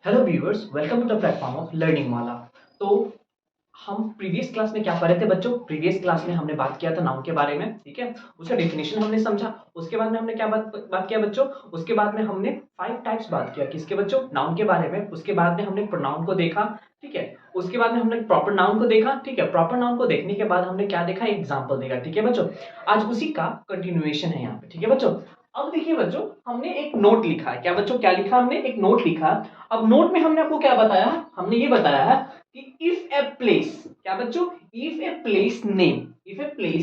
Hello viewers, welcome to the platform of learning Mala. तो हम previous class में क्या पढ़े थे बच्चों? प्रीवियस क्लास में हमने बात किया था नाउन के बारे में, ठीक है। उसका डेफिनेशन हमने समझा। उसके बाद में हमने क्या बात किया बच्चों? उसके बाद में हमने 5 टाइप्स बात किया। किसके बच्चों? नाउन के बारे में। उसके बाद में हमने प्रोनाउन को देखा, ठीक है। उसके बाद में हमने प्रॉपर नाउन को देखा, ठीक है। प्रॉपर नाउन को देखने के बाद हमने क्या देखा? एग्जाम्पल देखा, ठीक है बच्चों। आज उसी का कंटिन्यूएशन है यहाँ पे, ठीक है बच्चों। अब देखिए बच्चों, हमने एक नोट लिखा है। क्या बच्चों? क्या लिखा हमने? एक नोट लिखा। अब नोट में हमने आपको क्या बताया? हमने ये बताया है कि इफ ए प्लेस, क्या बच्चों? If a place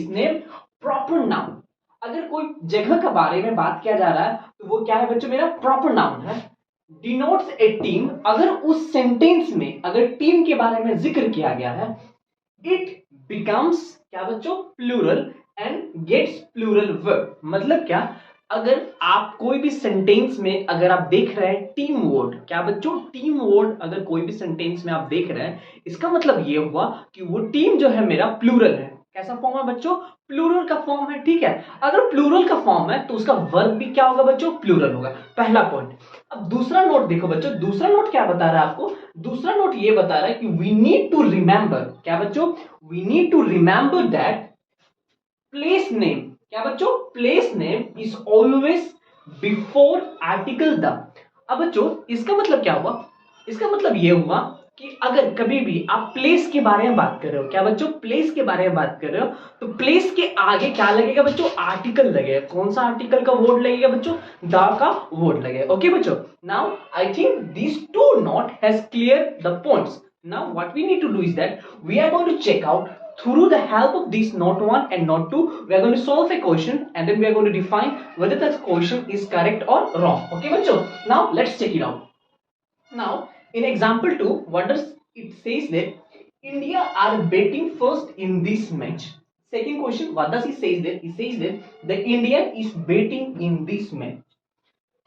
name proper noun, अगर कोई जगह के बारे में बात किया जा रहा है तो वो क्या है बच्चों? मेरा प्रॉपर नाउन है। डिनोट्स ए टीम, अगर उस सेंटेंस में अगर टीम के बारे में जिक्र किया गया है, इट बिकम्स क्या बच्चों? Plural and gets plural verb. मतलब क्या? अगर आप कोई भी सेंटेंस में अगर आप देख रहे हैं टीम वर्ड, क्या बच्चों? टीम वर्ड अगर कोई भी सेंटेंस में आप देख रहे हैं, इसका मतलब ये हुआ कि वो टीम जो है मेरा प्लूरल है। कैसा फॉर्म है बच्चों? प्लूरल का फॉर्म है, ठीक है। अगर प्लूरल का फॉर्म है तो उसका वर्ब भी क्या होगा बच्चों? प्लूरल होगा। पहला पॉइंट। अब दूसरा नोट देखो बच्चों, दूसरा नोट क्या बता रहा है आपको? दूसरा नोट ये बता रहा है कि वी नीड टू रिमेंबर, क्या बच्चों? We need to remember that place name, क्या बच्चों? Place name is always before article the. अब बच्चों इसका मतलब क्या हुआ? इसका मतलब ये हुआ कि अगर कभी भी आप प्लेस के बारे में बात कर रहे हो, क्या बच्चों? प्लेस के बारे में बात कर रहे हो, तो प्लेस के आगे क्या लगेगा बच्चों? आर्टिकल लगेगा। कौन सा आर्टिकल का वर्ड लगेगा बच्चों? द का वर्ड लगेगा। ओके बच्चों, now I think this two note has clear the points. Now what we need to do is that we are going to check out through the help of this note 1 and note 2. We are going to solve a question and then we are going to define whether the question is correct or wrong. Okay bachcho, now let's check it out. Now in example 2, what does it says that India are batting first in this match. Second question, what does it says that? It says that the India is batting in this match.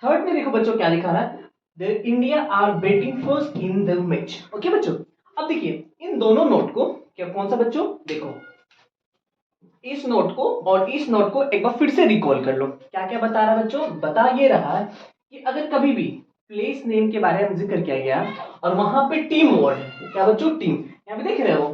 Third में देखो बच्चों क्या लिखा है? The India are batting first in the match. Okay बच्चों, अब देखिए इन दोनों नोट को, क्या कौन सा बच्चों? देखो इस नोट को और इस नोट को एक बार फिर से रिकॉल कर लो। क्या क्या बता रहा है बच्चों? बता ये रहा है कि अगर कभी भी प्लेस नेम के बारे में जिक्र किया गया और वहां पे टीम वर्ड है, क्या बच्चों? टीम। यहाँ पे देख रहे हो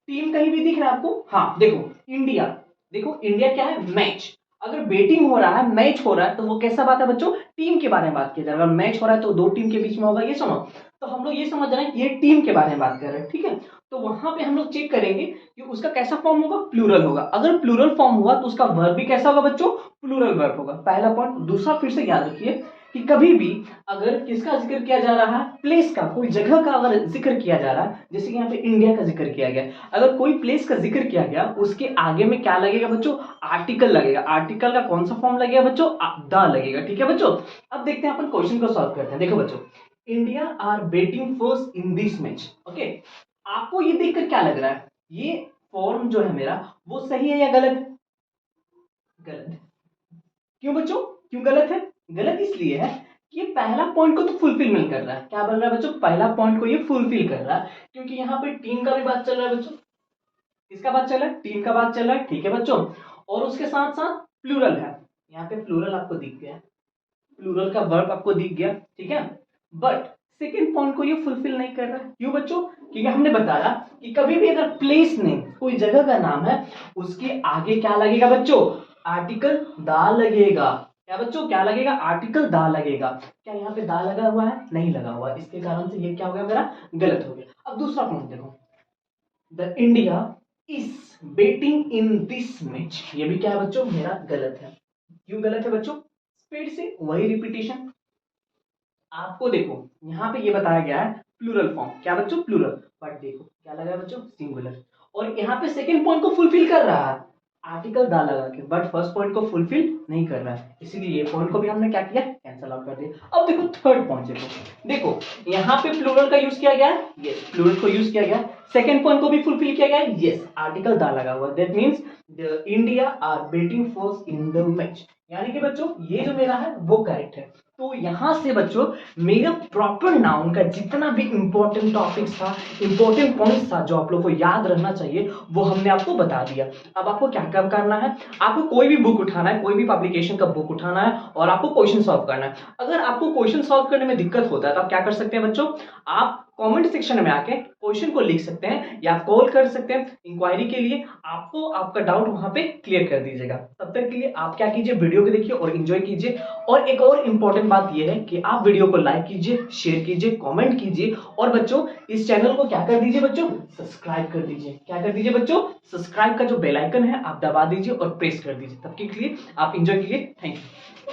टीम कहीं भी दिख रहा है आपको? हाँ देखो इंडिया, देखो इंडिया क्या है? मैच। अगर बैटिंग हो रहा है, मैच हो रहा है, तो वो कैसा बात है बच्चों? टीम के बारे में बात किया जा रहा है। मैच हो रहा है तो दो टीम के बीच में होगा, ये सुनो। तो हम लोग ये समझ रहे हैं कि ये टीम के बारे में बात कर रहे हैं, ठीक है। तो वहां पे हम लोग चेक करेंगे कि उसका कैसा फॉर्म होगा? प्लूरल होगा। अगर प्लूरल फॉर्म हुआ तो उसका वर्ब भी कैसा होगा बच्चों? प्लूरल वर्ब होगा। पहला पॉइंट। दूसरा फिर से याद रखिए कि कभी भी अगर किसका जिक्र किया जा रहा है, प्लेस का, कोई जगह का अगर जिक्र किया जा रहा है, जैसे कि यहाँ पे इंडिया का जिक्र किया गया, अगर कोई प्लेस का जिक्र किया गया, उसके आगे में क्या लगेगा बच्चों? आर्टिकल लगेगा। आर्टिकल का कौन सा फॉर्म लगेगा बच्चों? द लगेगा, ठीक है बच्चों। अब देखते हैं अपन क्वेश्चन को सॉल्व करते हैं। देखो बच्चों, India are batting first in this match. Okay, आपको ये देखकर क्या लग रहा है? ये फॉर्म जो है मेरा वो सही है या गलत है? गलत है। क्यों बच्चों? क्यों गलत है? गलत इसलिए है कि ये पहला पॉइंट को तो फुलफिल नहीं कर रहा है। क्या बोल रहा है बच्चों? पहला पॉइंट को ये फुलफिल कर रहा है, क्योंकि यहाँ पे टीम का भी बात चल रहा है बच्चों। किसका बात चल रहा है? टीम का बात चल रहा है, ठीक है बच्चों। और उसके साथ साथ प्लूरल है। यहाँ पे प्लूरल आपको दिख गया, प्लूरल का वर्ब आपको दिख गया, ठीक है। बट सेकेंड पॉइंट को ये फुलफिल नहीं कर रहा है। क्यों बच्चों? क्योंकि हमने बताया कि कभी भी अगर प्लेस नेम, कोई जगह का नाम है, उसके आगे क्या लगेगा बच्चों? आर्टिकल दा लगेगा। क्या बच्चों? क्या लगेगा? आर्टिकल दा लगेगा। क्या यहाँ पे दा लगा हुआ है? नहीं लगा हुआ। इसके कारण से ये क्या हो गया मेरा? गलत हो गया। अब दूसरा पॉइंट देखो, the India is batting in this match. ये भी क्या है बच्चों? मेरा गलत है। क्यों गलत है बच्चों? स्पीड से वही रिपीटेशन। आपको देखो यहाँ पे ये बताया गया है प्लूरल फॉर्म। क्या बच्चों? प्लूरल। बट देखो क्या लगा है बच्चों? सिंगुलर। और यहाँ पे सेकंड पॉइंट को फुलफिल कर रहा है आर्टिकल दा लगा के, बट फर्स्ट पॉइंट को फुलफिल नहीं कर रहा है। इसीलिए ये पॉइंट को भी हमने क्या किया? कैंसिल आउट कर दिया। अब देखो थर्ड पॉइंट देखो, देखो यहाँ पे प्लूरल का यूज किया गया है, यस प्लूरल को यूज किया गया। सेकंड पॉइंट को भी फुलफिल किया गया है, यस आर्टिकल दा लगा हुआ। That means India are batting first in the match. यानी कि बच्चों ये जो मेरा है वो करेक्ट है। तो यहाँ से बच्चों मेरा प्रॉपर नाउन का जितना भी इंपॉर्टेंट टॉपिक्स था, इंपॉर्टेंट पॉइंट्स था जो आप लोग को याद रहना चाहिए, वो हमने आपको बता दिया। अब आपको क्या काम करना है, आपको कोई भी बुक उठाना है, कोई भी पब्लिकेशन का बुक उठाना है और आपको क्वेश्चन सॉल्व करना है। अगर आपको क्वेश्चन सॉल्व करने में दिक्कत होता है तो आप क्या कर सकते हैं बच्चों, आप कमेंट सेक्शन में आके क्वेश्चन को लिख सकते हैं या कॉल कर सकते हैं इंक्वायरी के लिए, आपको आपका डाउट वहां पे क्लियर कर दीजिएगा। तब तक के लिए आप क्या कीजिए, वीडियो को देखिए और एंजॉय कीजिए। और एक और इंपॉर्टेंट बात यह है कि आप वीडियो को लाइक कीजिए, शेयर कीजिए, कमेंट कीजिए और बच्चों इस चैनल को क्या कर दीजिए बच्चों, सब्सक्राइब कर दीजिए। क्या कर दीजिए बच्चों, सब्सक्राइब का जो बेल आइकन है आप दबा दीजिए और प्रेस कर दीजिए। तब के लिए आप एंजॉय कीजिए। Thank you.